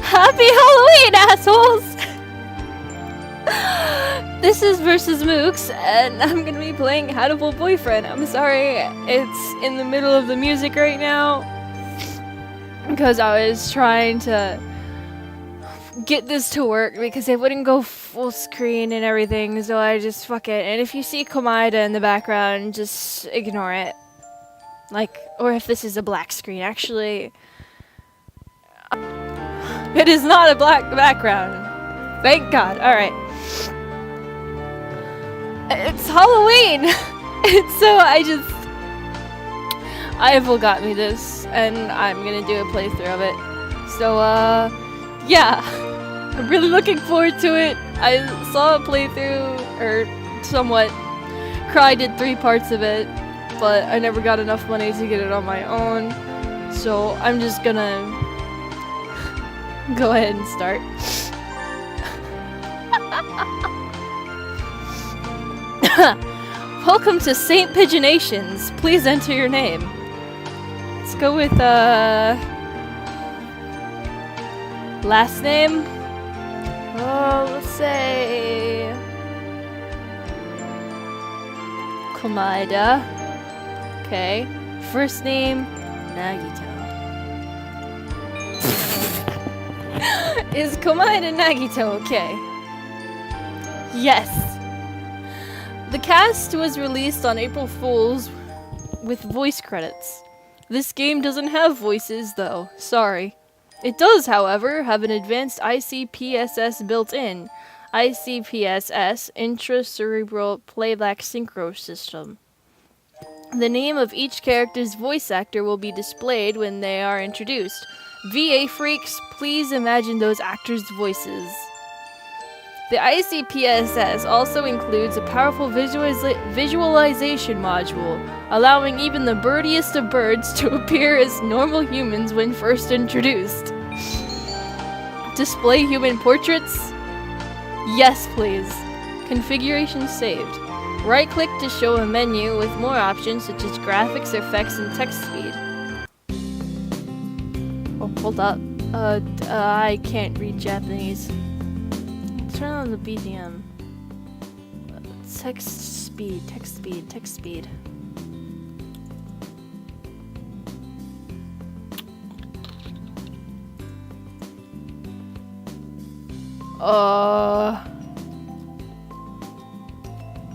Happy Halloween, assholes! This is vsMooks, and I'm gonna be playing Hatoful Boyfriend. I'm sorry, it's in the middle of the music right now, because I was trying to get this to work, because it wouldn't go full screen and everything, so I just fuck it. And if you see Komaida in the background, just ignore it. Like, or if this is a black screen, actually. It is not a black background. Thank God. Alright. It's Halloween! So Ivel got me this, and I'm gonna do a playthrough of it. So, yeah. I'm really looking forward to it. I saw a playthrough, or somewhat. Cry did 3 parts of it, but I never got enough money to get it on my own. So, I'm just gonna go ahead and start. Welcome to St. Pigeonations. Please enter your name. Let's go with, last name? Oh, let's say Komaida. Okay. First name, Nagito. Is Komaida Nagito okay? Yes. The cast was released on April Fool's with voice credits. This game doesn't have voices though, sorry. It does, however, have an advanced ICPSS built in. ICPSS, Intracerebral Playback Synchro System. The name of each character's voice actor will be displayed when they are introduced. VA freaks, please imagine those actors' voices. The ICPSS also includes a powerful visualization module, allowing even the birdiest of birds to appear as normal humans when first introduced. Display human portraits? Yes, please. Configuration saved. Right-click to show a menu with more options such as graphics, effects, and text speed. Oh, hold up. I can't read Japanese. Turn on the BGM. Text speed.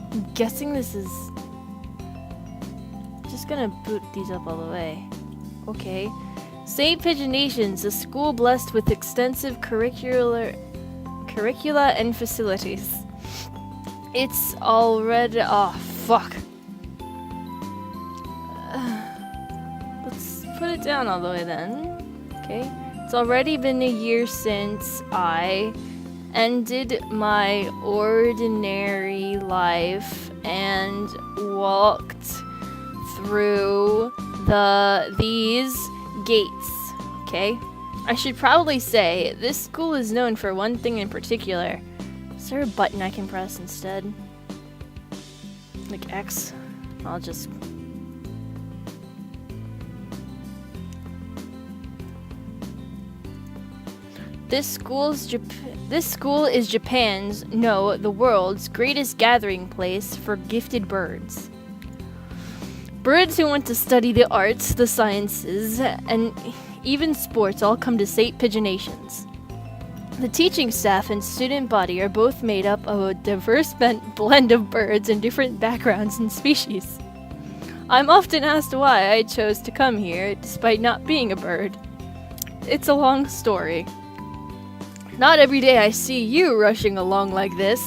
I'm guessing this is... Just gonna boot these up all the way. Okay. St. Pigeonations, a school blessed with extensive curricula and facilities. It's already... Oh, fuck. Let's put it down all the way then. Okay. It's already been a year since I ended my ordinary life and walked through these gates. Okay? I should probably say, this school is known for one thing in particular. Is there a button I can press instead? Like X? I'll just... This school is Japan's, no, the world's greatest gathering place for gifted birds. Birds who want to study the arts, the sciences, and even sports all come to St. Pigeonations. The teaching staff and student body are both made up of a diverse blend of birds in different backgrounds and species. I'm often asked why I chose to come here, despite not being a bird. It's a long story. Not every day I see you rushing along like this.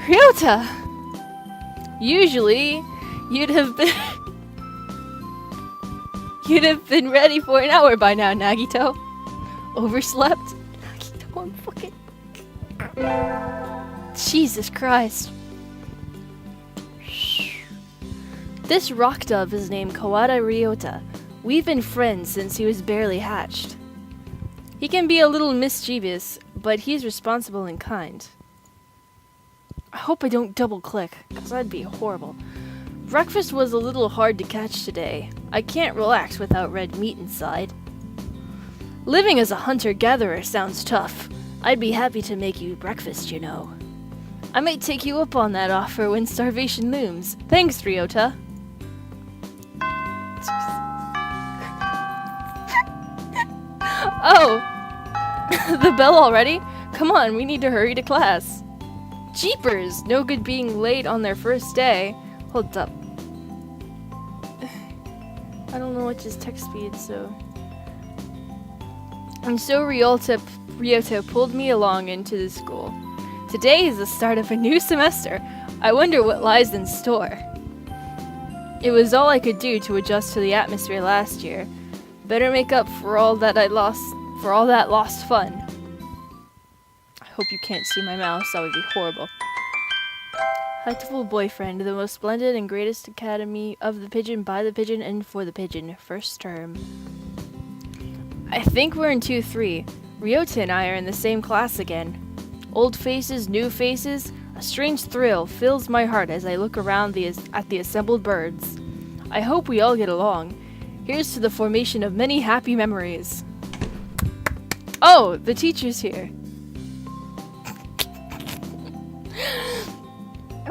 Ryota! Usually, you'd have been ready for an hour by now, Nagito. Overslept? Nagito, I'm fucking... Jesus Christ. This rock dove is named Kawada Ryota. We've been friends since he was barely hatched. He can be a little mischievous, but he's responsible and kind. I hope I don't double-click, because that'd be horrible. Breakfast was a little hard to catch today. I can't relax without red meat inside. Living as a hunter-gatherer sounds tough. I'd be happy to make you breakfast, you know. I might take you up on that offer when starvation looms. Thanks, Ryota. Oh! The bell already? Come on, we need to hurry to class. Jeepers! No good being late on their first day. Hold up. I don't know which is text speed, so... And so Ryota pulled me along into the school. Today is the start of a new semester. I wonder what lies in store. It was all I could do to adjust to the atmosphere last year. Better make up for all that lost fun. I hope you can't see my mouse, that would be horrible. Hatoful boyfriend, the most splendid and greatest academy of the pigeon, by the pigeon, and for the pigeon. First term. I think we're in 2-3. Ryota and I are in the same class again. Old faces, new faces. A strange thrill fills my heart as I look around at the assembled birds. I hope we all get along. Here's to the formation of many happy memories. Oh, the teacher's here.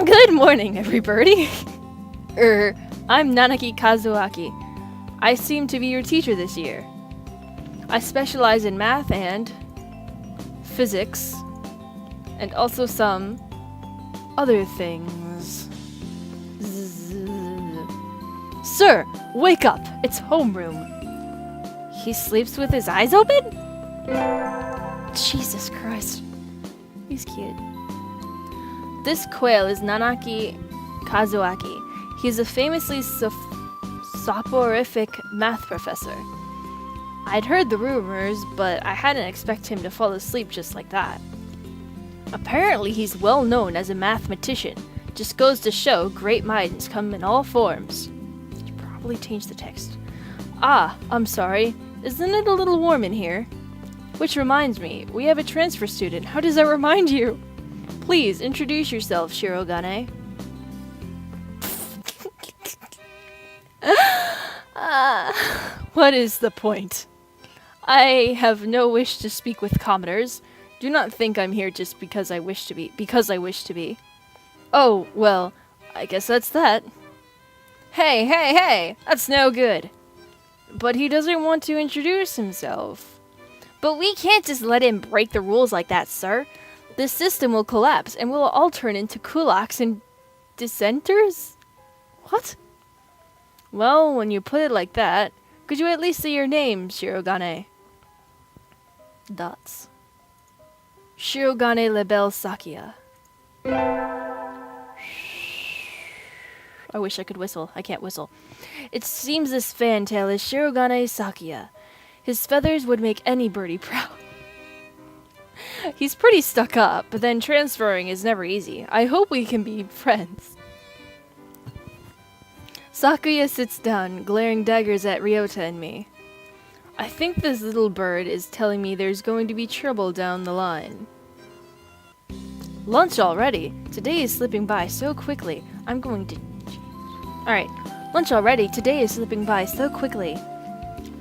Good morning, everybody. I'm Nanaki Kazuaki. I seem to be your teacher this year. I specialize in math and physics, and also some other things. Sir, wake up! It's homeroom. He sleeps with his eyes open? Jesus Christ. He's cute. This quail is Nanaki Kazuaki. He's a famously soporific math professor. I'd heard the rumors, but I hadn't expected him to fall asleep just like that. Apparently he's well known as a mathematician. Just goes to show great minds come in all forms. Should probably change the text. Ah, I'm sorry. Isn't it a little warm in here? Which reminds me, we have a transfer student. How does that remind you? Please, introduce yourself, Shirogane. What is the point? I have no wish to speak with commoners. Do not think I'm here just because I wish to be. Oh, well, I guess that's that. Hey, that's no good. But he doesn't want to introduce himself. But we can't just let him break the rules like that, sir. This system will collapse and we'll all turn into kulaks and dissenters? What? Well, when you put it like that, could you at least say your name, Shirogane? Dots. Shirogane Lebel Sakia. I wish I could whistle. I can't whistle. It seems this fantail is Shirogane Sakia. His feathers would make any birdie proud. He's pretty stuck up, but then transferring is never easy. I hope we can be friends. Sakuya sits down, glaring daggers at Ryota and me. I think this little bird is telling me there's going to be trouble down the line. Lunch already? Today is slipping by so quickly. Alright, lunch already. Today is slipping by so quickly.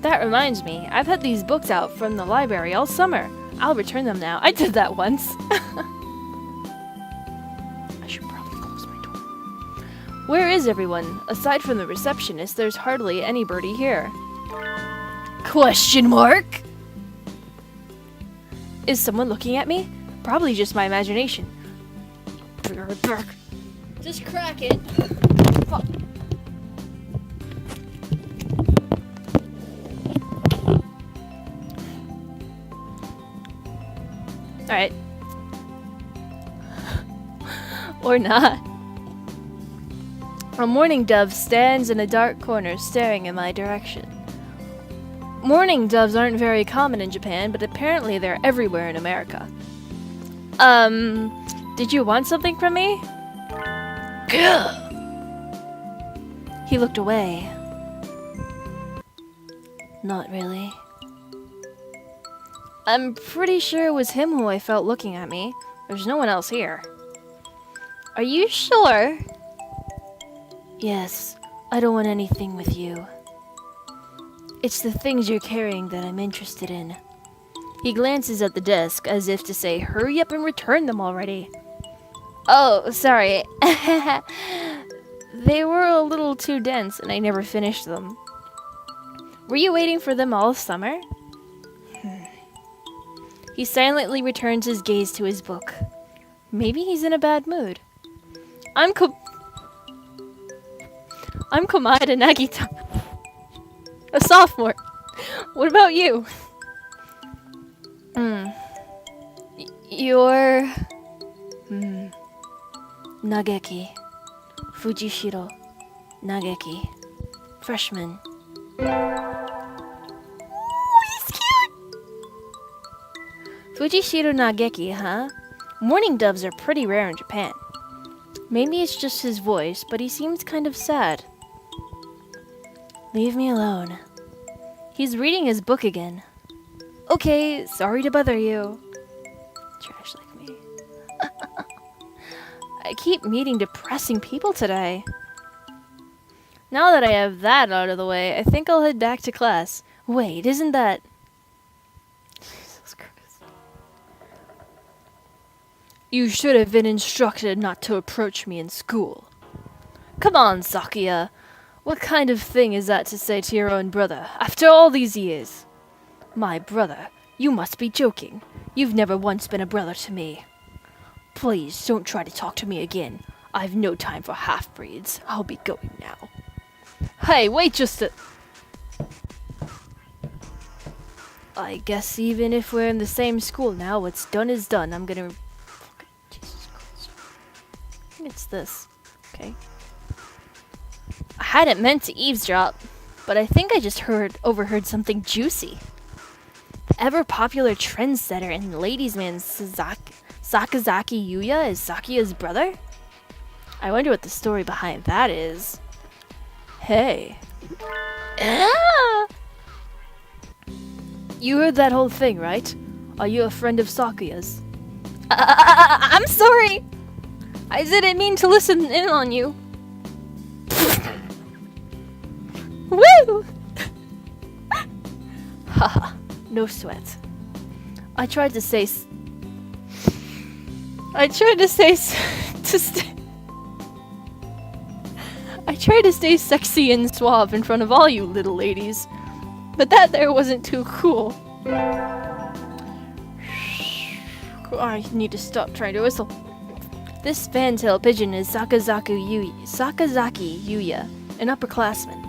That reminds me, I've had these books out from the library all summer. I'll return them now. I did that once. I should probably close my door. Where is everyone? Aside from the receptionist, there's hardly anybody here. Question mark? Is someone looking at me? Probably just my imagination. Just crack it. Fuck. Alright. Or not. A mourning dove stands in a dark corner staring in my direction. Mourning doves aren't very common in Japan, but apparently they're everywhere in America. Did you want something from me? He looked away. Not really. I'm pretty sure it was him who I felt looking at me. There's no one else here. Are you sure? Yes, I don't want anything with you. It's the things you're carrying that I'm interested in. He glances at the desk as if to say, hurry up and return them already. Oh, sorry. They were a little too dense and I never finished them. Were you waiting for them all summer? He silently returns his gaze to his book. Maybe he's in a bad mood. I'm Komaeda Nagito. A sophomore. What about you? You're... Nageki. Fujishiro. Nageki. Freshman. He's cute! Fujishiro Nageki, huh? Mourning doves are pretty rare in Japan. Maybe it's just his voice, but he seems kind of sad. Leave me alone. He's reading his book again. Okay, sorry to bother you. Trash like me. I keep meeting depressing people today. Now that I have that out of the way, I think I'll head back to class. Wait, isn't that... Jesus Christ. You should have been instructed not to approach me in school. Come on, Sakuya. What kind of thing is that to say to your own brother, after all these years? My brother? You must be joking. You've never once been a brother to me. Please, don't try to talk to me again. I've no time for half-breeds. I'll be going now. Hey, wait just a... I guess even if we're in the same school now, what's done is done. I'm gonna... Jesus Christ. I think it's this. Okay. I hadn't meant to eavesdrop, but I think I just overheard something juicy. The ever-popular trendsetter and ladies' man Sakazaki Yuya is Sakuya's brother? I wonder what the story behind that is. Hey. Ah! You heard that whole thing, right? Are you a friend of Sakuya's? I'm sorry! I didn't mean to listen in on you. Woo! Haha, no sweat. I tried to stay sexy and suave in front of all you little ladies, but that there wasn't too cool. I need to stop trying to whistle. This fantail pigeon is Sakazaki Yuya, an upperclassman.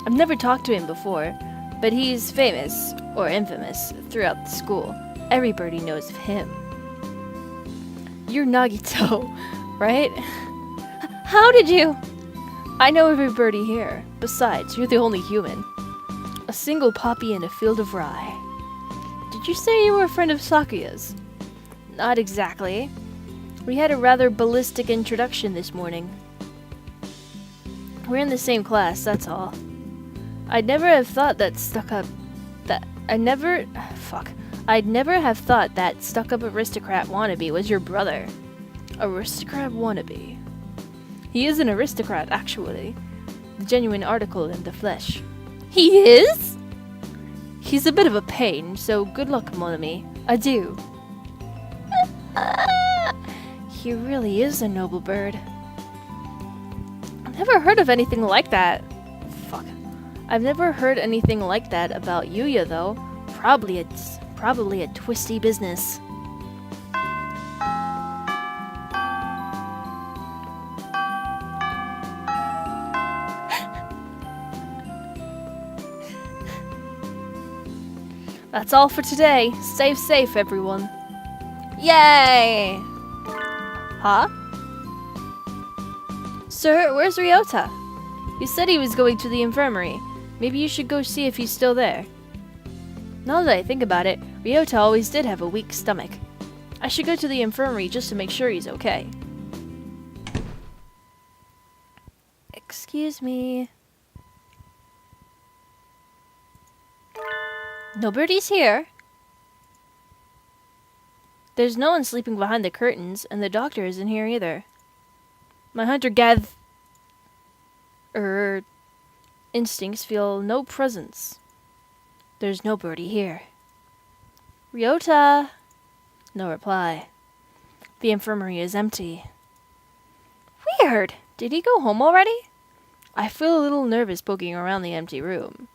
I've never talked to him before, but he's famous, or infamous, throughout the school. Everybody knows of him. You're Nagito, right? How did you? I know everybody here. Besides, you're the only human. A single poppy in a field of rye. Did you say you were a friend of Sakuya's? Not exactly. We had a rather ballistic introduction this morning. We're in the same class, that's all. I'd never have thought that stuck-up aristocrat wannabe was your brother. Aristocrat wannabe. He is an aristocrat, actually. The genuine article in the flesh. He is? He's a bit of a pain, so good luck, mon ami. Adieu. He really is a noble bird. I've never heard of anything like that. Fuck. I've never heard anything like that about Yuya, though. Probably a twisty business. That's all for today. Stay safe, everyone. Yay! Huh? Sir, where's Ryota? He said he was going to the infirmary. Maybe you should go see if he's still there. Now that I think about it, Ryota always did have a weak stomach. I should go to the infirmary just to make sure he's okay. Excuse me. Nobody's here. There's no one sleeping behind the curtains, and the doctor isn't here either. My hunter-gatherer instincts feel no presence. There's nobody here. Ryota! No reply. The infirmary is empty. Weird! Did he go home already? I feel a little nervous poking around the empty room.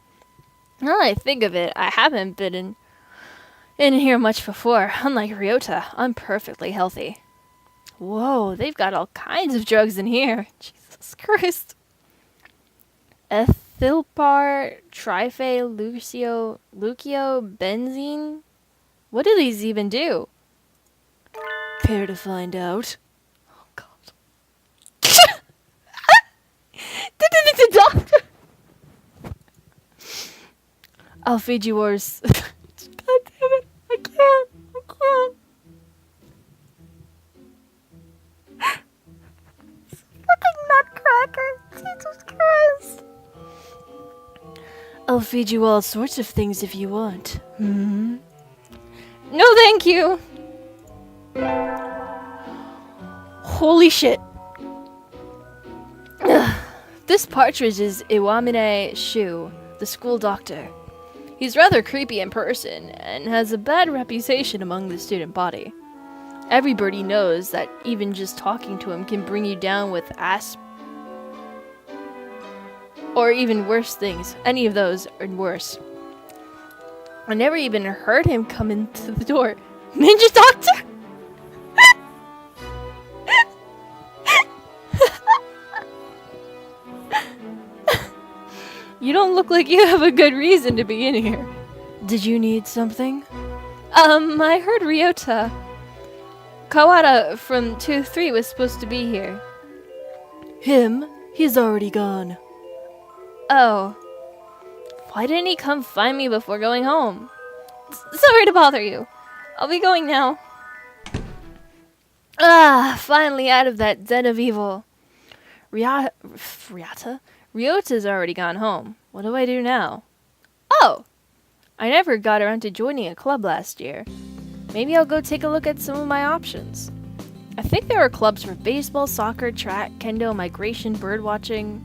Now that I think of it, I haven't been in here much before. Unlike Ryota, I'm perfectly healthy. Whoa, they've got all kinds of drugs in here. Jesus Christ. Ethylpar, Lucio, benzene? What do these even do? Care to find out? Oh, God. The doctor! I'll feed you yours. God damn it. I can't. Fucking nutcracker. Jesus Christ. I'll feed you all sorts of things if you want. Hmm? No, thank you. Holy shit. This partridge is Iwamine Shu, the school doctor. He's rather creepy in person and has a bad reputation among the student body. Everybody knows that even just talking to him can bring you down with or even worse things. Any of those are worse. I never even heard him come into the door. Ninja Doctor? You don't look like you have a good reason to be in here. Did you need something? I heard Ryota. Kawada from 2-3 was supposed to be here. Him? He's already gone. Oh. Why didn't he come find me before going home? Sorry to bother you. I'll be going now. Finally out of that den of evil. Ryota's already gone home. What do I do now? Oh! I never got around to joining a club last year. Maybe I'll go take a look at some of my options. I think there are clubs for baseball, soccer, track, kendo, migration, birdwatching.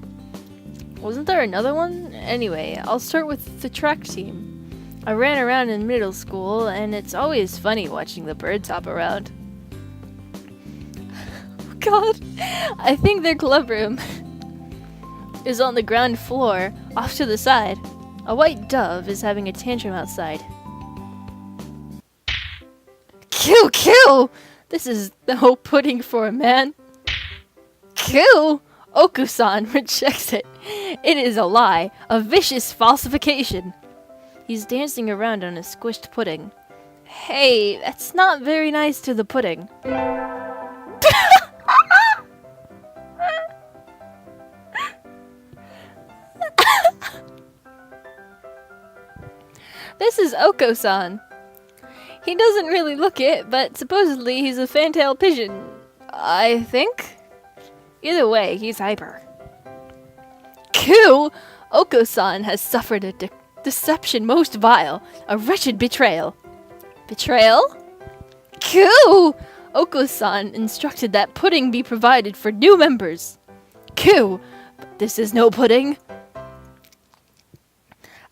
Wasn't there another one? Anyway, I'll start with the track team. I ran around in middle school, and it's always funny watching the birds hop around. God, I think their club room is on the ground floor, off to the side. A white dove is having a tantrum outside. Kill! This is no pudding for a man. Kill! Okusan rejects it. It is a lie, a vicious falsification. He's dancing around on a squished pudding. Hey, that's not very nice to the pudding. This is Oko-san. He doesn't really look it, but supposedly he's a fantail pigeon. I think? Either way, he's hyper. Q! Oko-san has suffered a deception most vile, a wretched betrayal. Betrayal? Q! Oko-san instructed that pudding be provided for new members. Q! But this is no pudding.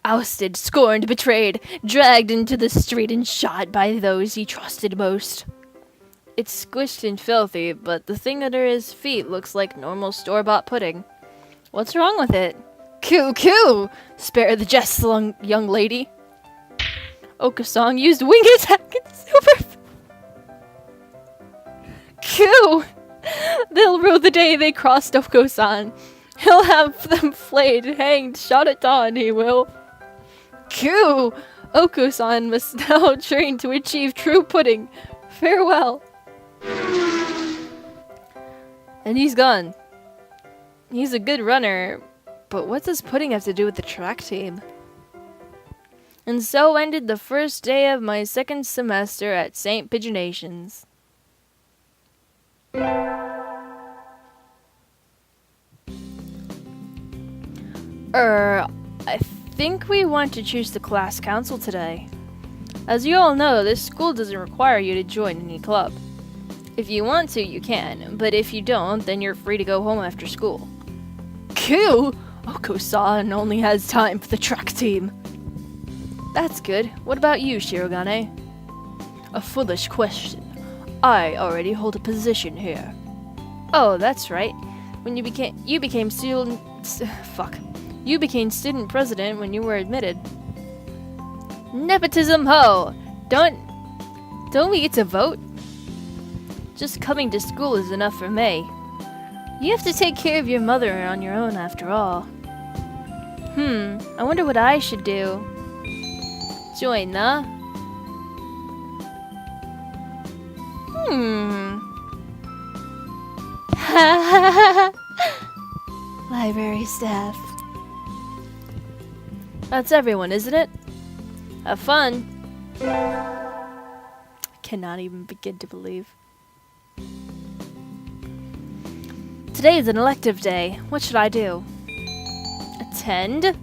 Ousted, scorned, betrayed, dragged into the street and shot by those he trusted most. It's squished and filthy, but the thing under his feet looks like normal store-bought pudding. What's wrong with it? Q! Spare the jest, young lady. Okasong used wing attack and super... Q! They'll rue the day they crossed Oko-san. He'll have them flayed, hanged, shot at dawn, he will. Q! Oko-san must now train to achieve true pudding. Farewell. And he's gone. He's a good runner, but what does pudding have to do with the track team? And so ended the first day of my second semester at St. Pigeonations. I think we want to choose the class council today. As you all know, this school doesn't require you to join any club. If you want to, you can, but if you don't, then you're free to go home after school. Q? Oko-san only has time for the track team. That's good. What about you, Shirogane? A foolish question. I already hold a position here. Oh, that's right. When you became student president when you were admitted. Nepotism ho! Don't we get to vote? Just coming to school is enough for me. You have to take care of your mother on your own after all. I wonder what I should do. Join the... Library staff. That's everyone, isn't it? Have fun. Cannot even begin to believe. Today is an elective day. What should I do? Attend?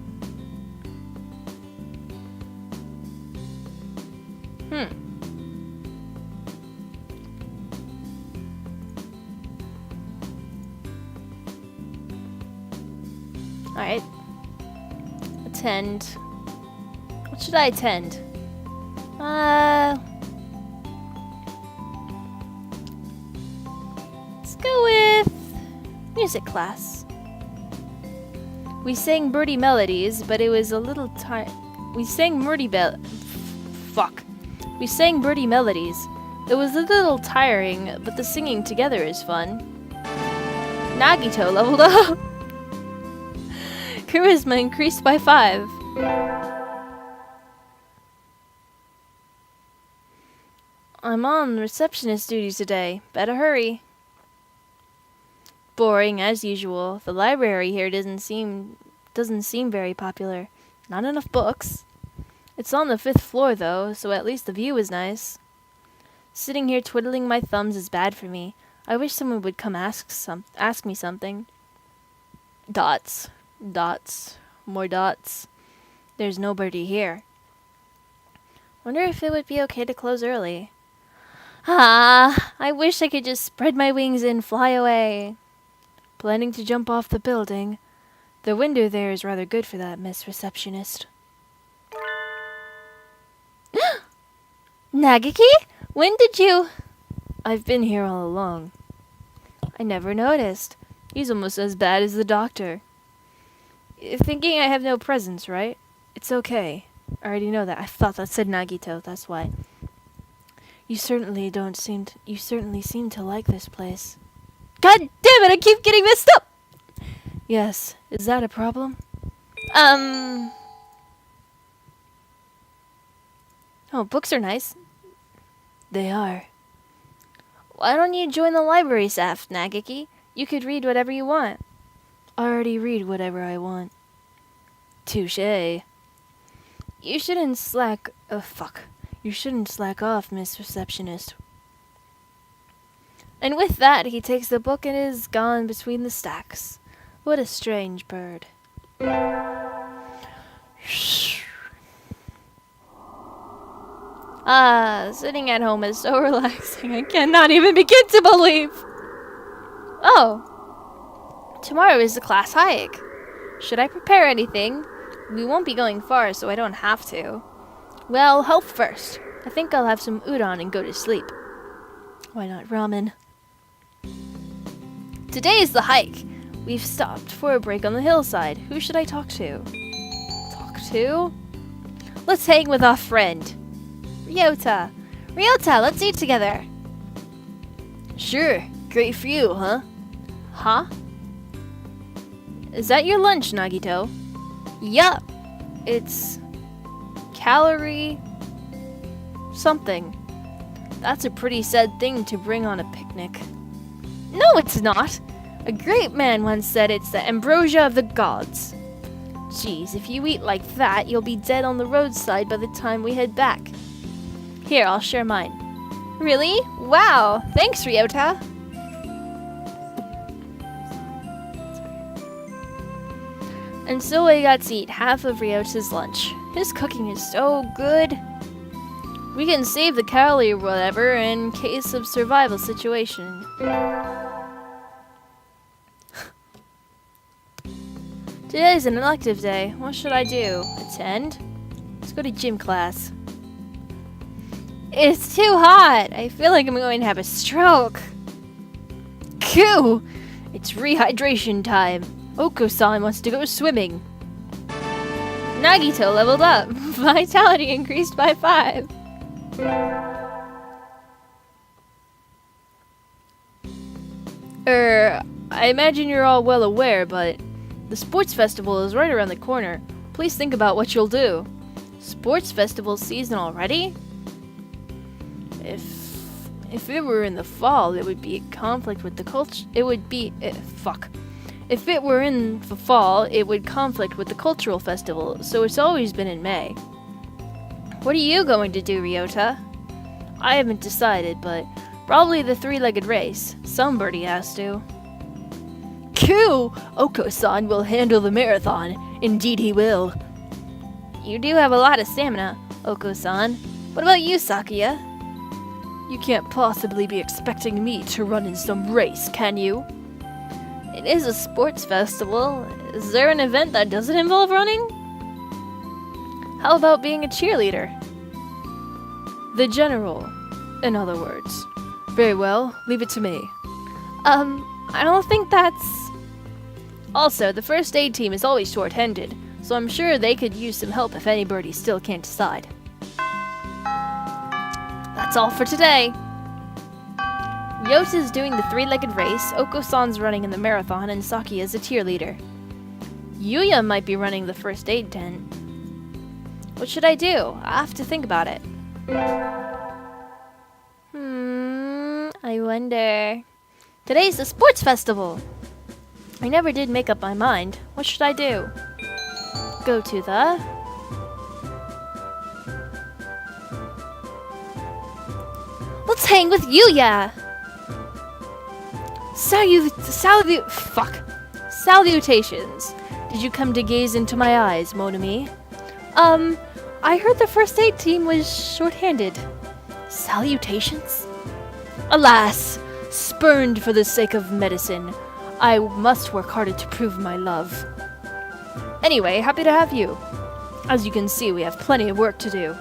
Alright. Attend. What should I attend? Let's go with music class. We sang Birdie Melodies, but it was a little We sang Birdie Melodies. It was a little tiring, but the singing together is fun. Nagito leveled up. Charisma increased by 5. I'm on receptionist duty today. Better hurry. Boring as usual. The library here doesn't seem very popular. Not enough books. It's on the 5th floor though, so at least the view is nice. Sitting here twiddling my thumbs is bad for me. I wish someone would come ask me something. Dots. Dots. More dots. There's nobody here. Wonder if it would be okay to close early. I wish I could just spread my wings and fly away. Planning to jump off the building. The window there is rather good for that, Miss Receptionist. Nagiki? When did you... I've been here all along. I never noticed. He's almost as bad as the doctor. You're thinking I have no presence, right? It's okay. I already know that. I thought that said Nagito, that's why. You certainly seem to like this place. God damn it, I keep getting messed up! Yes, is that a problem? Oh, books are nice. They are. Why don't you join the library staff, Nagiki? You could read whatever you want. I already read whatever I want. Touché. You shouldn't slack off, Miss Receptionist. And with that, he takes the book and is gone between the stacks. What a strange bird. Sitting at home is so relaxing. I cannot even begin to believe. Oh, tomorrow is the class hike. Should I prepare anything? We won't be going far, so I don't have to. Well, health first. I think I'll have some udon and go to sleep. Why not ramen? Today is the hike. We've stopped for a break on the hillside. Who should I talk to? Let's hang with our friend. Ryota, let's eat together. Sure. Great for you, huh? Huh? Is that your lunch, Nagito? Yup. It's... calorie... something. That's a pretty sad thing to bring on a picnic. No, it's not. A great man once said it's the ambrosia of the gods. Geez, if you eat like that, you'll be dead on the roadside by the time we head back. Here, I'll share mine. Really? Wow. Thanks, Ryota. And so I got to eat half of Ryota's lunch. His cooking is so good. We can save the Cowley or whatever in case of survival situation. Today's an elective day. What should I do? Attend? Let's go to gym class. It's too hot! I feel like I'm going to have a stroke. Phew! It's rehydration time. Oko-san wants to go swimming. Nagito leveled up. Vitality increased by 5. I imagine you're all well aware, but the sports festival is right around the corner. Please think about what you'll do. Sports festival season already? If it were in the fall, it would be a conflict with the culture. It would be fuck. If it were in the fall, it would conflict with the cultural festival, so it's always been in May. What are you going to do, Ryota? I haven't decided, but probably the three-legged race. Somebody has to. Q! Oko-san will handle the marathon. Indeed he will. You do have a lot of stamina, Oko-san. What about you, Sakuya? You can't possibly be expecting me to run in some race, can you? It is a sports festival. Is there an event that doesn't involve running? How about being a cheerleader? The general, in other words. Very well, leave it to me. I don't think that's... Also, the first aid team is always short-handed, so I'm sure they could use some help if anybody still can't decide. That's all for today. Yota's doing the three-legged race, Oko-san's running in the marathon, and Sakuya's a cheerleader. Yuya might be running the first aid tent. What should I do? I have to think about it. I wonder... Today's the sports festival! I never did make up my mind. What should I do? Go to the... Let's hang with Yuya! Salutations. Did you come to gaze into my eyes, Monami? I heard the first aid team was short-handed. Salutations? Alas, spurned for the sake of medicine. I must work harder to prove my love. Anyway, happy to have you. As you can see, we have plenty of work to do.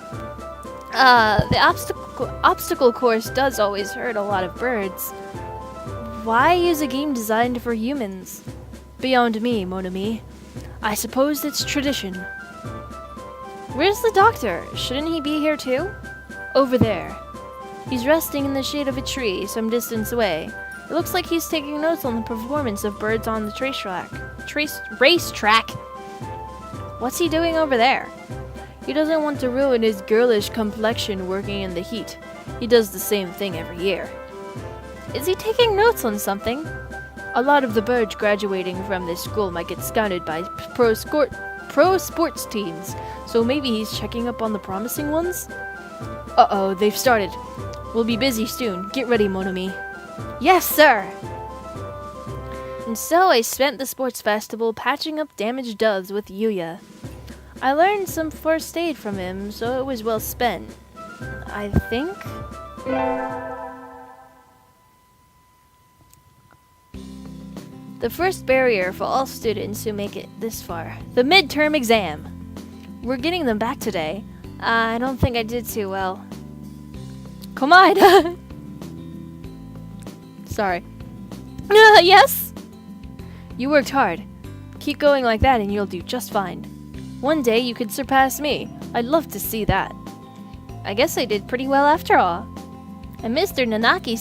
The obstacle course does always hurt a lot of birds. Why use a game designed for humans? Beyond me, Monami. I suppose it's tradition. Where's the doctor? Shouldn't he be here too? Over there. He's resting in the shade of a tree some distance away. It looks like he's taking notes on the performance of birds on the racetrack. What's he doing over there? He doesn't want to ruin his girlish complexion working in the heat. He does the same thing every year. Is he taking notes on something? A lot of the birds graduating from this school might get scouted by pro sports teams, so maybe he's checking up on the promising ones? Uh-oh, they've started. We'll be busy soon. Get ready, Monami. Yes, sir! And so I spent the sports festival patching up damaged doves with Yuya. I learned some first aid from him, so it was well spent. I think? The first barrier for all students who make it this far. The midterm exam. We're getting them back today. I don't think I did too well. Come on! Sorry. Yes? You worked hard. Keep going like that and you'll do just fine. One day you could surpass me. I'd love to see that. I guess I did pretty well after all. And Mr. Nanaki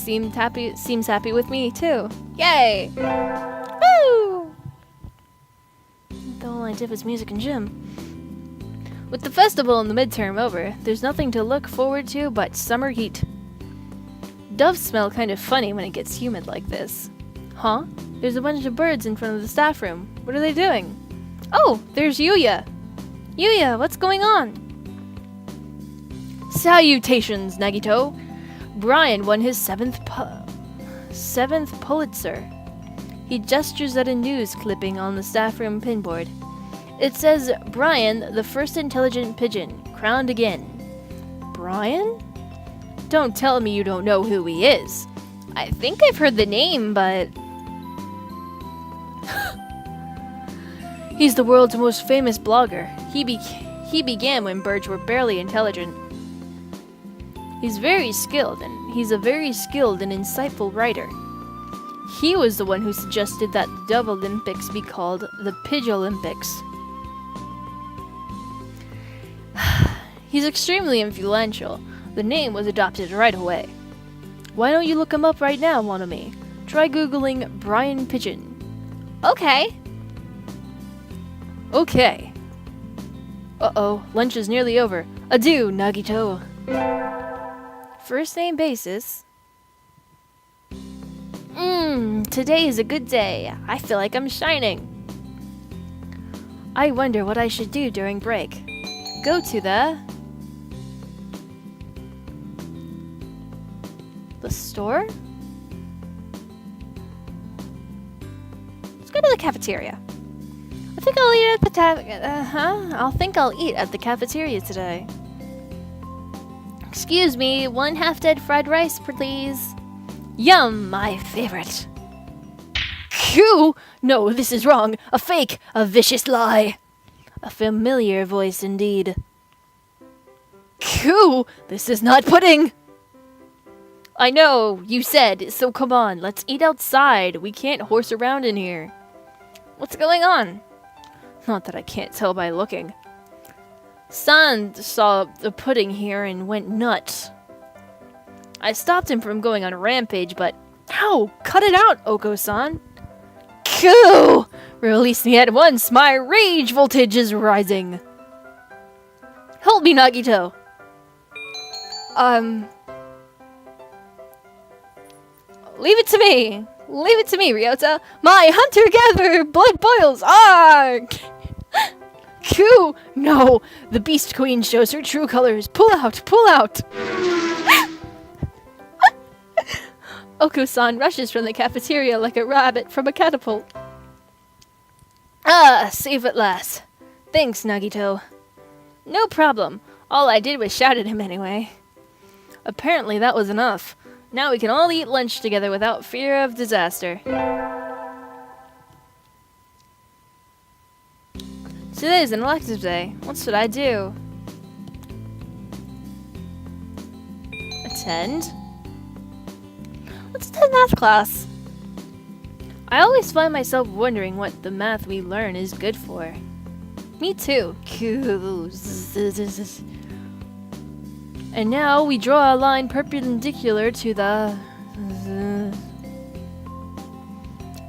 seems happy with me too. Yay! Woo! All I did was music and gym. With the festival and the midterm over, there's nothing to look forward to but summer heat. Doves smell kind of funny when it gets humid like this. Huh? There's a bunch of birds in front of the staff room. What are they doing? Oh, there's Yuya! Yuya, what's going on? Salutations, Nagito! Brian won his seventh Pulitzer. He gestures at a news clipping on the staff room pinboard. It says, Brian, the first intelligent pigeon, crowned again. Brian? Don't tell me you don't know who he is. I think I've heard the name, but... He's the world's most famous blogger. He began when birds were barely intelligent. He's a very skilled and insightful writer. He was the one who suggested that the Dove Olympics be called the Pidge Olympics. He's extremely influential. The name was adopted right away. Why don't you look him up right now, mon ami? Try googling Brian Pigeon. Okay. Okay. Uh-oh, lunch is nearly over. Adieu, Nagito. First name basis. Today is a good day. I feel like I'm shining. I wonder what I should do during break. Go to the store? Let's go to the cafeteria. I think I'll eat at the cafeteria today. Excuse me, 1 half-dead fried rice, please. Yum, my favorite. Phew! No, this is wrong. A fake, a vicious lie. A familiar voice indeed. Phew! This is not pudding! I know, you said, so come on, let's eat outside. We can't horse around in here. What's going on? Not that I can't tell by looking. San saw the pudding here and went nuts. I stopped him from going on a rampage, but... Ow! Cut it out, Oko-san! Koo! Release me at once! My rage voltage is rising! Help me, Nagito! Leave it to me! Leave it to me, Ryota! My hunter-gatherer blood boils! Arg! Koo! No! The Beast Queen shows her true colors! Pull out! Pull out! Oko-san rushes from the cafeteria like a rabbit from a catapult. Ah, safe at last. Thanks, Nagito. No problem. All I did was shout at him anyway. Apparently that was enough. Now we can all eat lunch together without fear of disaster. Today's an elective day. What should I do? Attend? Let's attend math class. I always find myself wondering what the math we learn is good for. Me too. And now we draw a line perpendicular to the...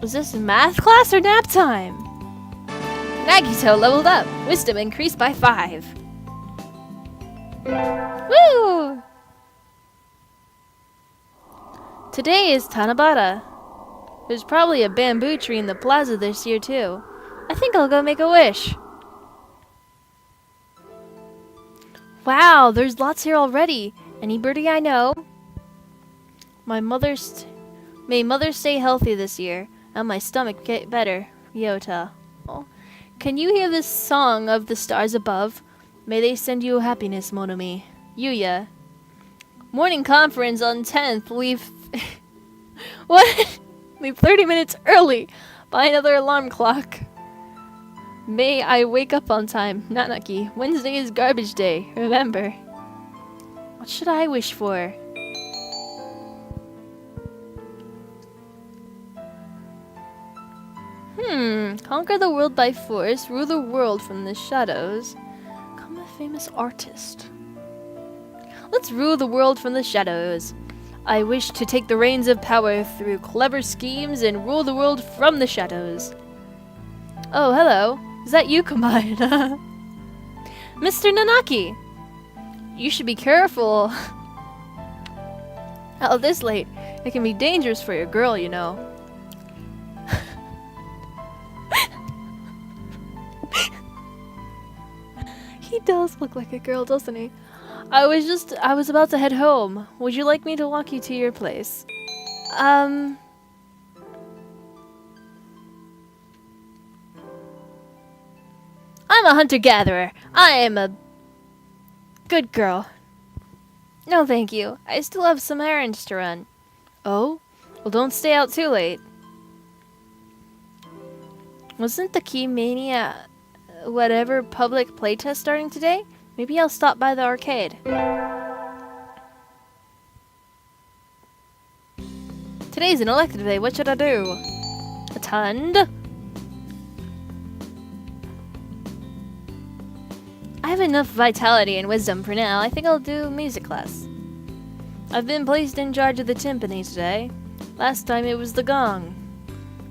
Is this math class or nap time? Nagito leveled up. Wisdom increased by 5. Woo! Today is Tanabata. There's probably a bamboo tree in the plaza this year too. I think I'll go make a wish. Wow, there's lots here already. Any birdie I know? May mother stay healthy this year, and my stomach get better. Ryota. Oh. Can you hear this song of the stars above? May they send you happiness, mon ami. Yuya. Morning conference on 10th. Leave... What? Leave 30 minutes early. Buy another alarm clock. May I wake up on time. Nanaki. Wednesday is garbage day. Remember. What should I wish for? Conquer the world by force. Rule the world from the shadows. Become a famous artist. Let's rule the world from the shadows. I wish to take the reins of power through clever schemes and rule the world from the shadows. Oh, hello. Is that you, Combine? Mr. Nanaki! You should be careful. Out this late. It can be dangerous for your girl, you know. He does look like a girl, doesn't he? I was about to head home. Would you like me to walk you to your place? I'm a hunter-gatherer. I am a good girl. No, thank you. I still have some errands to run. Oh? Well, don't stay out too late. Wasn't the Key Mania whatever public playtest starting today? Maybe I'll stop by the arcade. Today's an elective day. What should I do? Attend? I have enough vitality and wisdom for now. I think I'll do music class. I've been placed in charge of the timpani today. Last time it was the gong.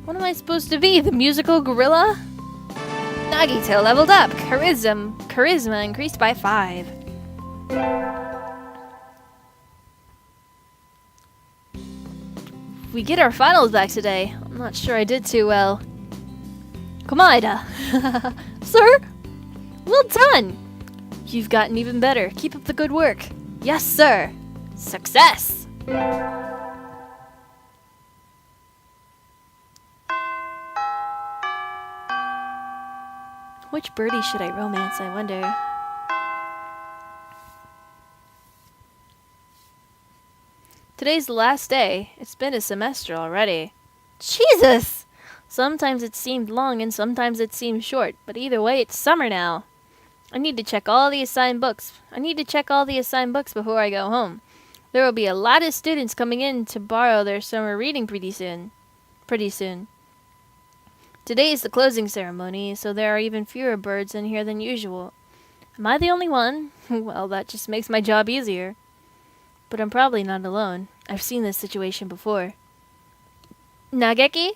What am I supposed to be? The musical gorilla? Nagito leveled up. Charisma increased by 5. We get our finals back today. I'm not sure I did too well. Komaeda. Sir? Well done. You've gotten even better. Keep up the good work. Yes, sir. Success. Which birdie should I romance, I wonder? Today's the last day. It's been a semester already. Jesus! Sometimes it seemed long and sometimes it seemed short, but either way, it's summer now. I need to check all the assigned books. Before I go home. There will be a lot of students coming in to borrow their summer reading pretty soon. Today is the closing ceremony, so there are even fewer birds in here than usual. Am I the only one? Well, that just makes my job easier. But I'm probably not alone. I've seen this situation before. Nageki?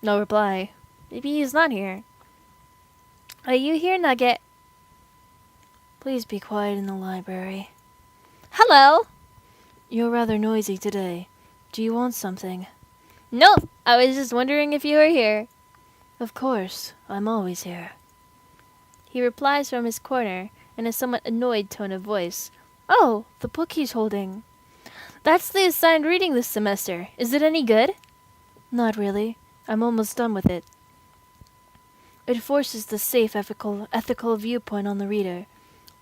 No reply. Maybe he's not here. Are you here, Nugget? Please be quiet in the library. Hello! You're rather noisy today. Do you want something? Nope, I was just wondering if you were here. Of course, I'm always here. He replies from his corner in a somewhat annoyed tone of voice. Oh, the book he's holding. That's the assigned reading this semester. Is it any good? Not really. I'm almost done with it. It forces the safe, ethical viewpoint on the reader,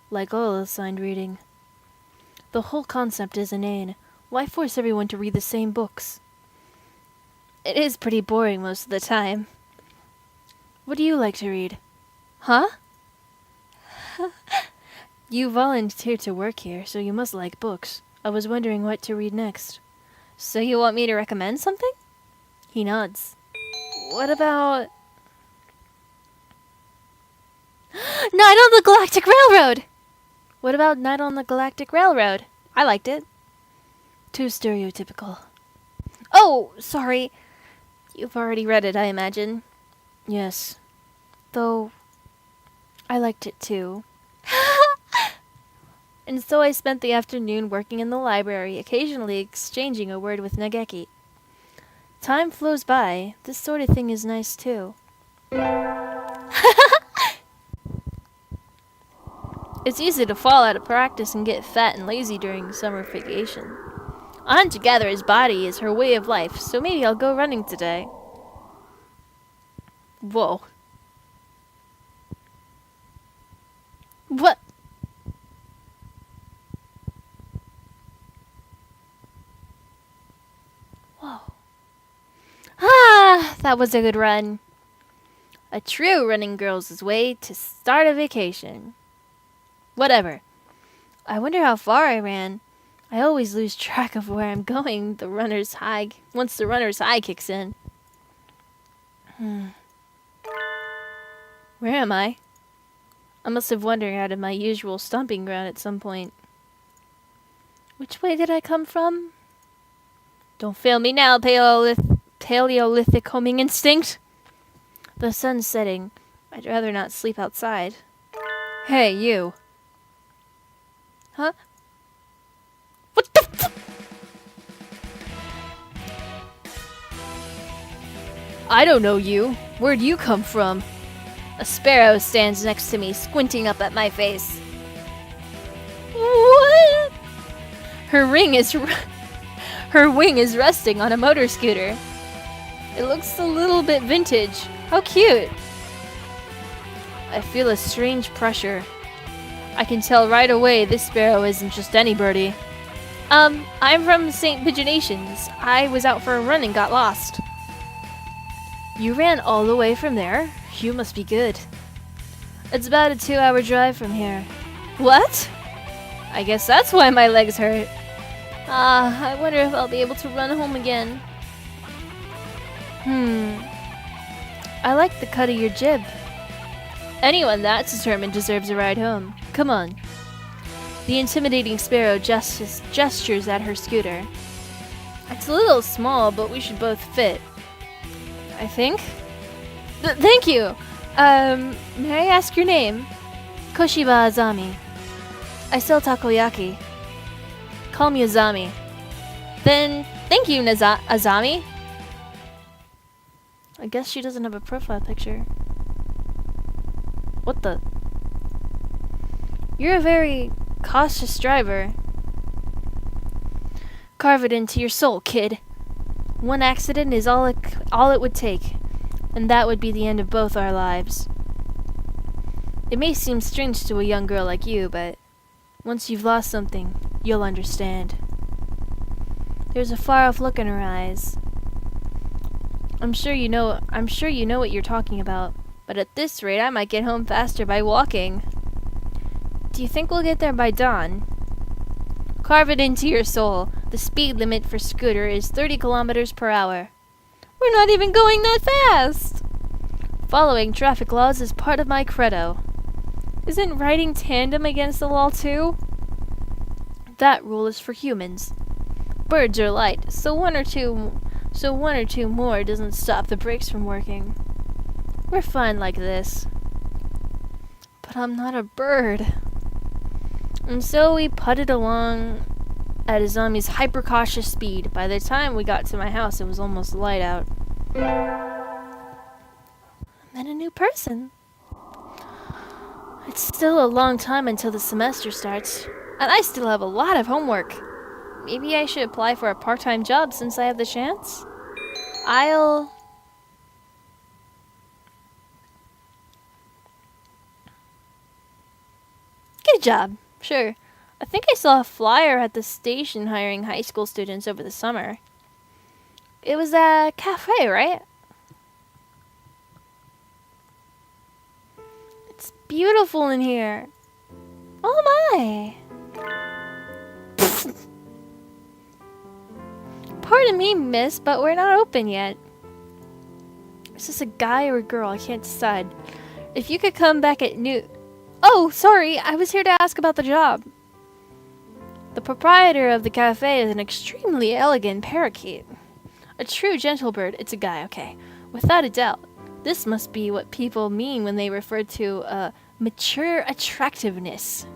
like all assigned reading. The whole concept is inane. Why force everyone to read the same books? It is pretty boring most of the time. What do you like to read? Huh? You volunteered to work here, so you must like books. I was wondering what to read next. So you want me to recommend something? He nods. What about... Night on the Galactic Railroad! What about Night on the Galactic Railroad? I liked it. Too stereotypical. Oh, sorry. You've already read it, I imagine. Yes. Though, I liked it too. And so I spent the afternoon working in the library, occasionally exchanging a word with Nageki. Time flows by. This sort of thing is nice too. It's easy to fall out of practice and get fat and lazy during summer vacation. A hunter-gatherer's body is her way of life, so maybe I'll go running today. Whoa. What? Whoa. Ah, that was a good run. A true running girl's way to start a vacation. Whatever. I wonder how far I ran. I always lose track of where I'm going once the runner's high kicks in. Where am I? I must have wandered out of my usual stomping ground at some point. Which way did I come from? Don't fail me now, Paleolithic homing instinct. The sun's setting. I'd rather not sleep outside. Hey, you. Huh? What the f- I don't know you. Where'd you come from? A sparrow stands next to me, squinting up at my face. What? Her wing is resting on a motor scooter. It looks a little bit vintage. How cute. I feel a strange pressure. I can tell right away this sparrow isn't just any birdie. I'm from St. Pigeonations. I was out for a run and got lost. You ran all the way from there? You must be good. It's about a 2-hour drive from here. What? I guess that's why my legs hurt. I wonder if I'll be able to run home again. I like the cut of your jib. Anyone that's determined deserves a ride home. Come on. The intimidating sparrow gestures at her scooter. It's a little small, but we should both fit. I think? Thank you! May I ask your name? Koshiba Azami. I sell takoyaki. Call me Azami. Then, thank you, Azami. I guess she doesn't have a profile picture. What the? You're a very cautious driver. Carve it into your soul, kid. One accident is all it would take, and that would be the end of both our lives. It may seem strange to a young girl like you, but once you've lost something, you'll understand. There's a far-off look in her eyes. I'm sure you know what you're talking about, but at this rate I might get home faster by walking. Do you think we'll get there by dawn? Carve it into your soul. The speed limit for scooter is 30 kilometers per hour. We're not even going that fast! Following traffic laws is part of my credo. Isn't riding tandem against the law too? That rule is for humans. Birds are light, so one or two more doesn't stop the brakes from working. We're fine like this. But I'm not a bird. And so we putted along at Azami's hyper-cautious speed. By the time we got to my house, it was almost light out. I met a new person. It's still a long time until the semester starts, and I still have a lot of homework. Maybe I should apply for a part-time job since I have the chance? Good job. Sure. I think I saw a flyer at the station hiring high school students over the summer. It was a cafe, right? It's beautiful in here. Oh my! Pardon me, miss, but we're not open yet. Is this a guy or a girl? I can't decide. If you could come back at noon... Oh, sorry, I was here to ask about the job. The proprietor of the cafe is an extremely elegant parakeet. A true gentle bird. It's a guy, okay. Without a doubt. This must be what people mean when they refer to mature attractiveness.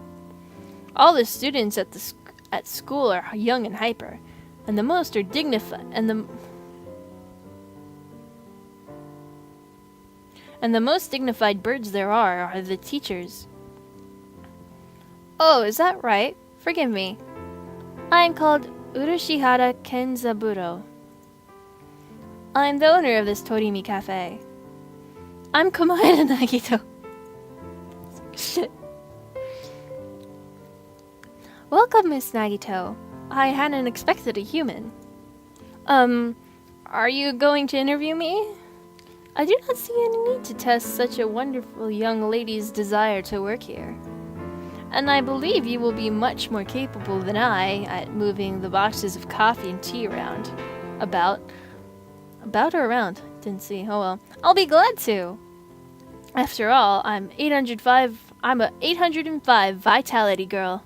All the students at school are young and hyper, and the most are dignified, and the most dignified birds there are the teachers. Oh, is that right? Forgive me. I am called Urushihara Kenzaburo. I am the owner of this Torimi cafe. I'm Komaeda Nagito. Shit. Welcome, Miss Nagito. I hadn't expected a human. Are you going to interview me? I do not see any need to test such a wonderful young lady's desire to work here. And I believe you will be much more capable than I at moving the boxes of coffee and tea around. About or around? Didn't see. Oh well. I'll be glad to. After all, I'm a 805 vitality girl.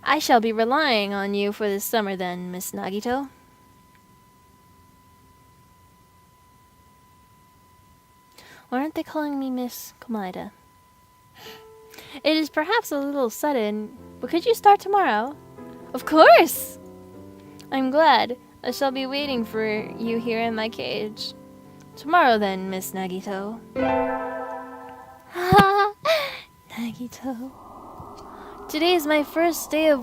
I shall be relying on you for this summer then, Miss Nagito. Why aren't they calling me Miss Komaeda? It is perhaps a little sudden, but could you start tomorrow? Of course! I'm glad. I shall be waiting for you here in my cage. Tomorrow then, Miss Nagito. Nagito. Today is my first day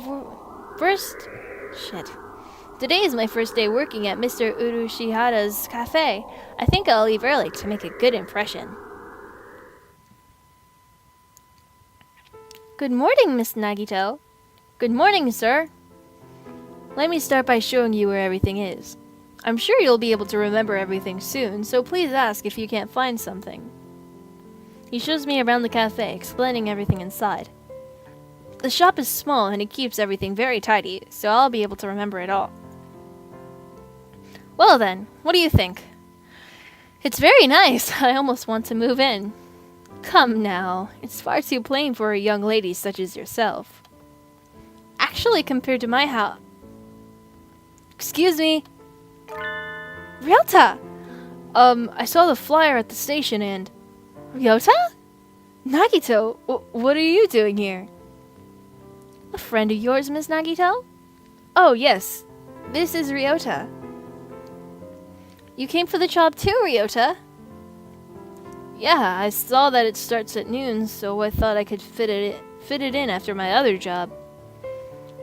Today is my first day working at Mr. Urushihara's cafe. I think I'll leave early to make a good impression. Good morning, Miss Nagito. Good morning, sir. Let me start by showing you where everything is. I'm sure you'll be able to remember everything soon, so please ask if you can't find something. He shows me around the cafe, explaining everything inside. The shop is small and he keeps everything very tidy, so I'll be able to remember it all. Well then, what do you think? It's very nice. I almost want to move in. Come now, it's far too plain for a young lady such as yourself. Actually, compared to my house... Excuse me. Ryota! I saw the flyer at the station and... Ryota? Nagito, what are you doing here? A friend of yours, Miss Nagito? Oh, yes. This is Ryota. You came for the job too, Ryota? Yeah, I saw that it starts at noon, so I thought I could fit it in after my other job.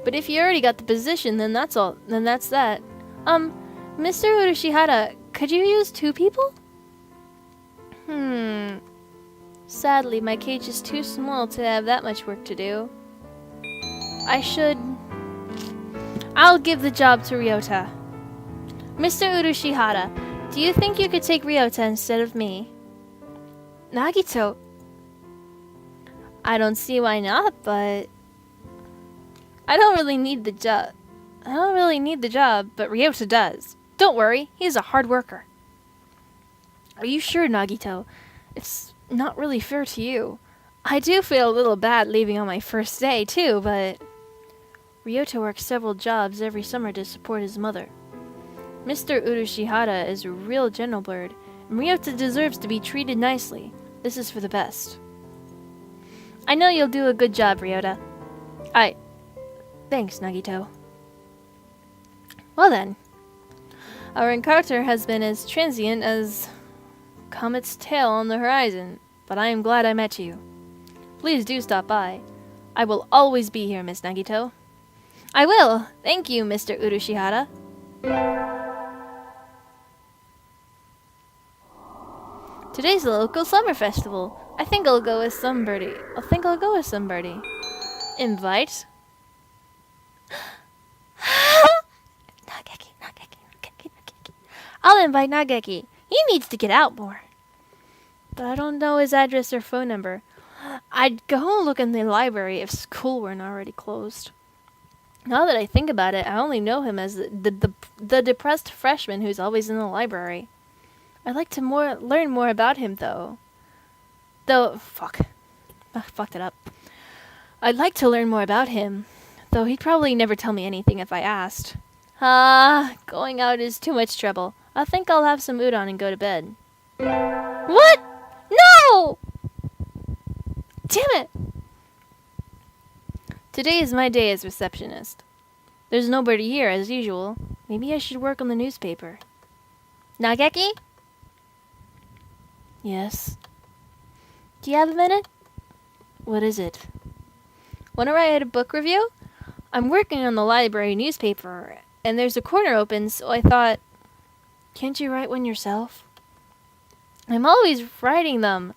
But if you already got the position, then that's all. Then that's that. Mr. Urushihara, could you use 2 people? Sadly, my cage is too small to have that much work to do. I'll give the job to Ryota. Mr. Urushihara, do you think you could take Ryota instead of me? Nagito. I don't see why not, but... I don't really need the job, but Ryota does. Don't worry, he's a hard worker. Are you sure, Nagito? It's not really fair to you. I do feel a little bad leaving on my first day, too, but... Ryota works several jobs every summer to support his mother. Mr. Urushihara is a real gentle bird, and Ryota deserves to be treated nicely. This is for the best. I know you'll do a good job, Ryota. Thanks, Nagito. Well then, our encounter has been as transient as comet's tail on the horizon, but I am glad I met you. Please do stop by. I will always be here, Miss Nagito. I will. Thank you, Mr. Urushihara. Today's the local summer festival. I think I'll go with Sunbirdie. Invite? Nageki. I'll invite Nageki. He needs to get out more. But I don't know his address or phone number. I'd go look in the library if school weren't already closed. Now that I think about it, I only know him as the depressed freshman who's always in the library. I'd like to learn more about him, though. Fuck. I fucked it up. I'd like to learn more about him, though he'd probably never tell me anything if I asked. Going out is too much trouble. I think I'll have some udon and go to bed. What? No! Damn it! Today is my day as receptionist. There's nobody here, as usual. Maybe I should work on the newspaper. Nageki? Yes. Do you have a minute? What is it? Wanna write a book review? I'm working on the library newspaper, and there's a corner open, so I thought... Can't you write one yourself? I'm always writing them.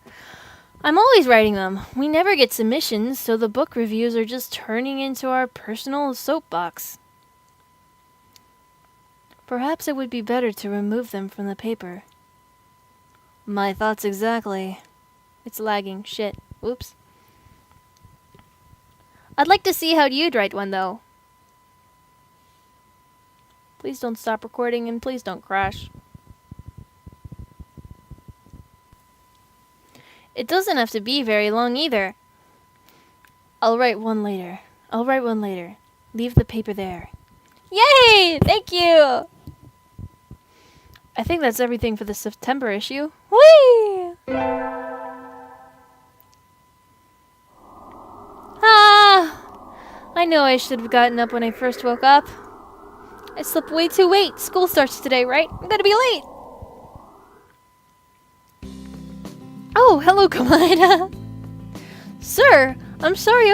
We never get submissions, so the book reviews are just turning into our personal soapbox. Perhaps it would be better to remove them from the paper. My thoughts exactly. It's lagging. Shit. Oops. I'd like to see how you'd write one, though. Please don't stop recording and please don't crash. It doesn't have to be very long either. I'll write one later. Leave the paper there. Yay! Thank you! I think that's everything for the September issue. Whee! I know I should have gotten up when I first woke up. I slept way too late. School starts today, right? I'm gonna be late. Oh, hello, Kamada. Sir, I'm sorry.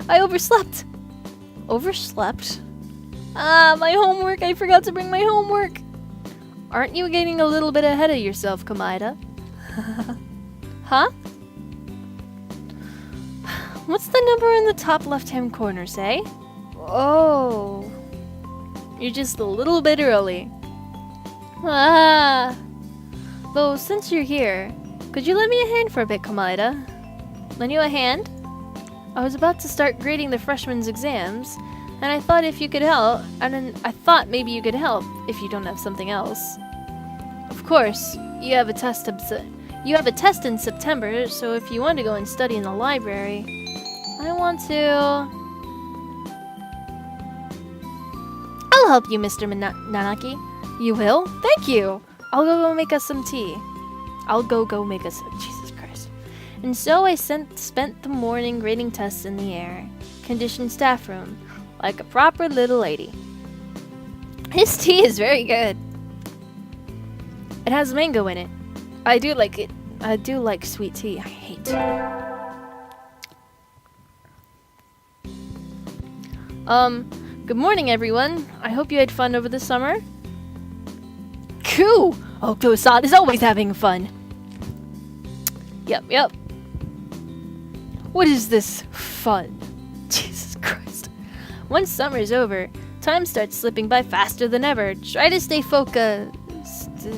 I overslept. Overslept? My homework. I forgot to bring my homework. Aren't you getting a little bit ahead of yourself, Kamada? Huh? What's the number in the top left-hand corner, say? Oh. You're just a little bit early. Ah. Though, since you're here, could you lend me a hand for a bit, Komaeda? Lend you a hand? I was about to start grading the freshmen's exams, and I thought if you could help, I thought maybe you could help if you don't have something else. Of course, you have a test in September, so if you want to go and study in the library, I want to... I'll help you, Mr. Nanaki. You will? Thank you! I'll go make us some tea. Jesus Christ. And so I spent the morning grading tests in the air-conditioned staff room, like a proper little lady. His tea is very good. It has mango in it. I do like it. I do like sweet tea. I hate tea. Good morning, everyone. I hope you had fun over the summer. Cool! Okto-san is always having fun. Yep. What is this fun? Jesus Christ. Once summer's over, time starts slipping by faster than ever. Try to stay focused.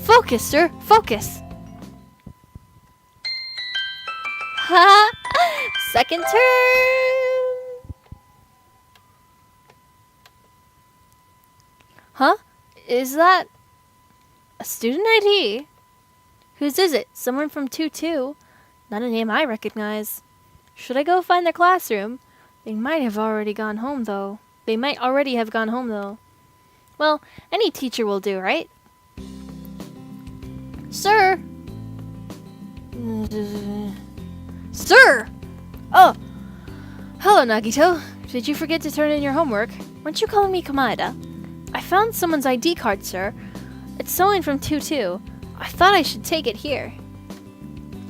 Focus, sir! Focus! Ha! Second turn! Huh? Is that a student ID? Whose is it? Someone from 2-2? Not a name I recognize. Should I go find their classroom? They might already have gone home, though. Well, any teacher will do, right? Sir! Sir! Oh! Hello, Nagito. Did you forget to turn in your homework? Weren't you calling me Komaeda? I found someone's ID card, sir. It's someone from 2-2. I thought I should take it here.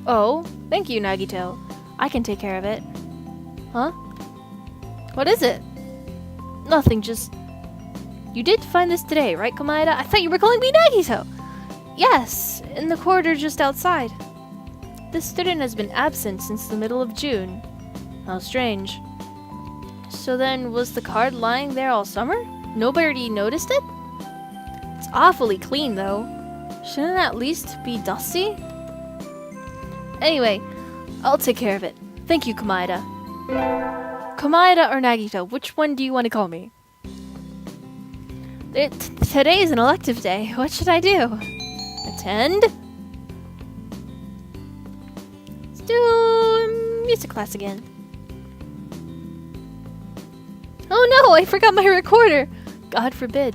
Oh, thank you, Nagito. I can take care of it. Huh? What is it? Nothing, just... You did find this today, right, Komaeda? I thought you were calling me Nagito! Yes, in the corridor just outside. This student has been absent since the middle of June. How strange. So then, was the card lying there all summer? Nobody noticed it? It's awfully clean, though. Shouldn't it at least be dusty? Anyway, I'll take care of it. Thank you, Komaeda. Komaeda or Nagito, which one do you want to call me? Today is an elective day. What should I do? Attend? Let's do music class again. Oh no, I forgot my recorder. God forbid.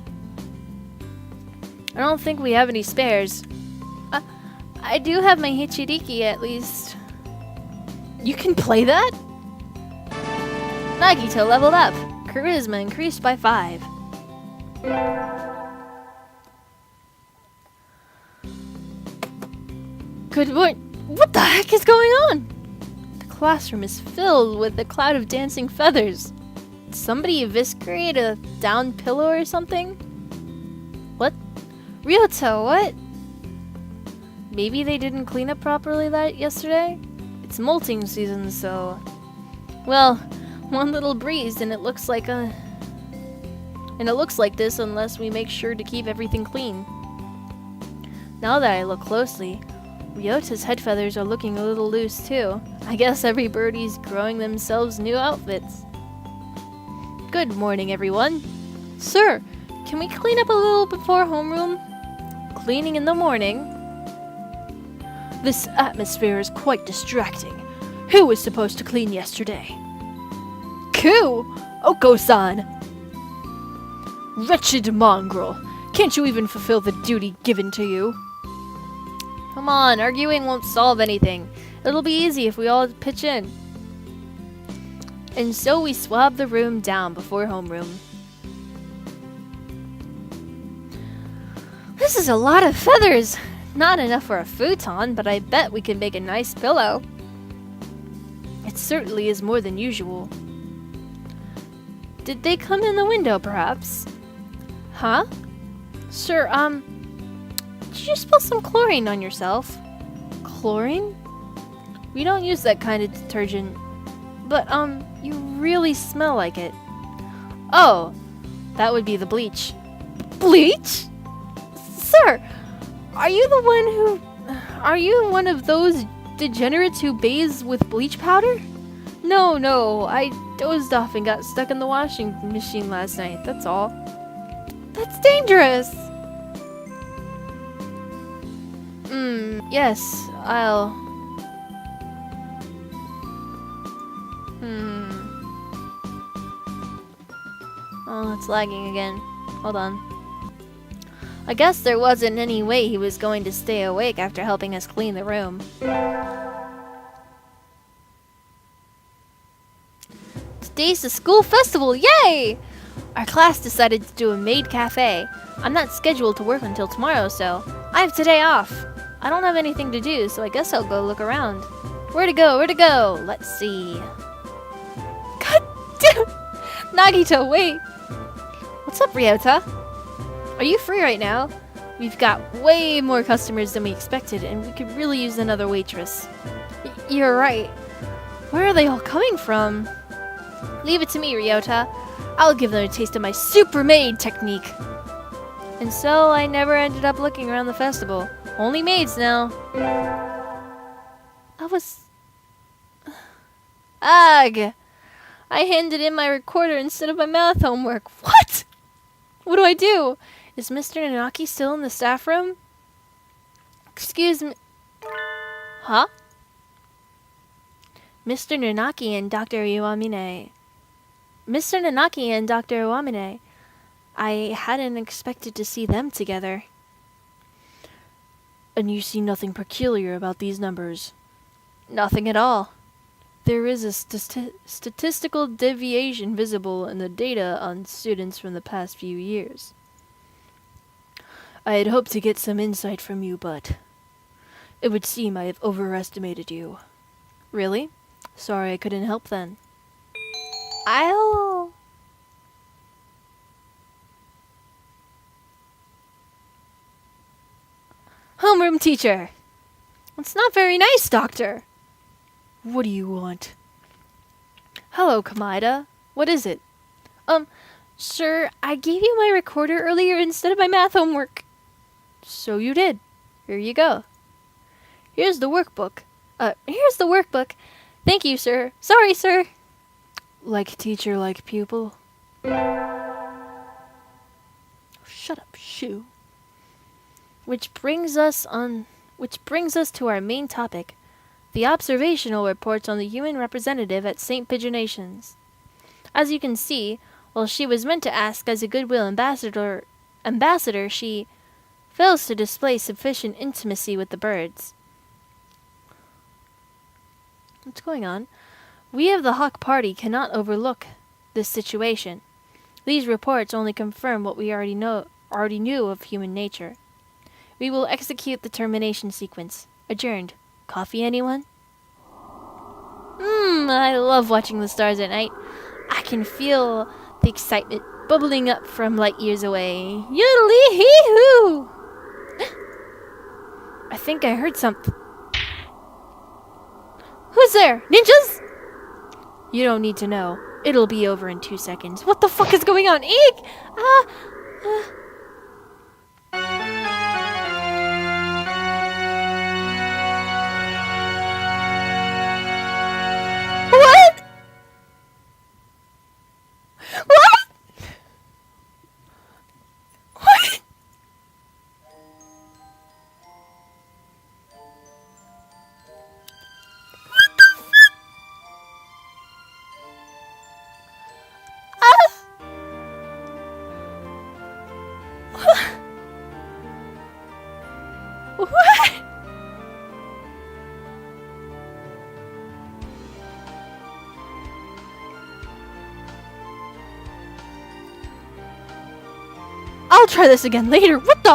I don't think we have any spares. I do have my Hichiriki at least. You can play that? Nagito leveled up. Charisma increased by 5. Good morning. What the heck is going on? The classroom is filled with a cloud of dancing feathers. Did somebody eviscerate a down pillow or something? What? Ryoto, what? Maybe they didn't clean up properly yesterday? It's molting season, so... Well, one little breeze and it looks like this unless we make sure to keep everything clean. Now that I look closely, Ryota's head feathers are looking a little loose too. I guess every birdie's growing themselves new outfits. Good morning, everyone. Sir, can we clean up a little before homeroom? Cleaning in the morning? This atmosphere is quite distracting. Who was supposed to clean yesterday? Ku! Oko-san! Wretched mongrel! Can't you even fulfill the duty given to you? Come on, arguing won't solve anything. It'll be easy if we all pitch in. And so we swabbed the room down before homeroom. This is a lot of feathers! Not enough for a futon, but I bet we could make a nice pillow. It certainly is more than usual. Did they come in the window, perhaps? Huh? Sir, did you spill some chlorine on yourself? Chlorine? We don't use that kind of detergent. But, you really smell like it. Oh, that would be the bleach. Bleach? Sir, are you the one who... Are you one of those degenerates who bathes with bleach powder? No, I dozed off and got stuck in the washing machine last night, that's all. That's dangerous! Yes, I'll... Oh, it's lagging again. Hold on. I guess there wasn't any way he was going to stay awake after helping us clean the room. Today's the school festival, yay! Our class decided to do a maid cafe. I'm not scheduled to work until tomorrow, so I have today off. I don't have anything to do, so I guess I'll go look around. Where to go? Let's see. God damn! Nagito, wait! What's up, Ryota? Are you free right now? We've got way more customers than we expected, and we could really use another waitress. You're right. Where are they all coming from? Leave it to me, Ryota. I'll give them a taste of my super maid technique. And so I never ended up looking around the festival. Only maids now. Ugh! I handed in my recorder instead of my math homework. What? What do I do? Is Mr. Nanaki still in the staff room? Excuse me. Huh? Mr. Nanaki and Dr. Iwamine. Mr. Nanaki and Dr. Iwamine. I hadn't expected to see them together. And you see nothing peculiar about these numbers? Nothing at all. There is a statistical deviation visible in the data on students from the past few years. I had hoped to get some insight from you, but it would seem I have overestimated you. Really? Sorry I couldn't help then. Homeroom teacher! It's not very nice, Doctor! What do you want? Hello, Kamaida. What is it? Sir, I gave you my recorder earlier instead of my math homework. So you did. Here you go. Here's the workbook. Thank you, sir. Sorry, sir. Like teacher, like pupil. Shut up, Shu. Which brings us to our main topic. The observational reports on the human representative at St. Pigeonations. As you can see, while she was meant to ask as a goodwill ambassador, she fails to display sufficient intimacy with the birds. What's going on? We of the Hawk Party cannot overlook this situation. These reports only confirm what we already knew of human nature. We will execute the termination sequence. Adjourned. Coffee, anyone? I love watching the stars at night. I can feel the excitement bubbling up from light years away. Yodelee-hee-hoo! I think I heard something. Who's there? Ninjas? You don't need to know. It'll be over in 2 seconds. What the fuck is going on? Eek! What? What? What? What? I'll try this again later. What the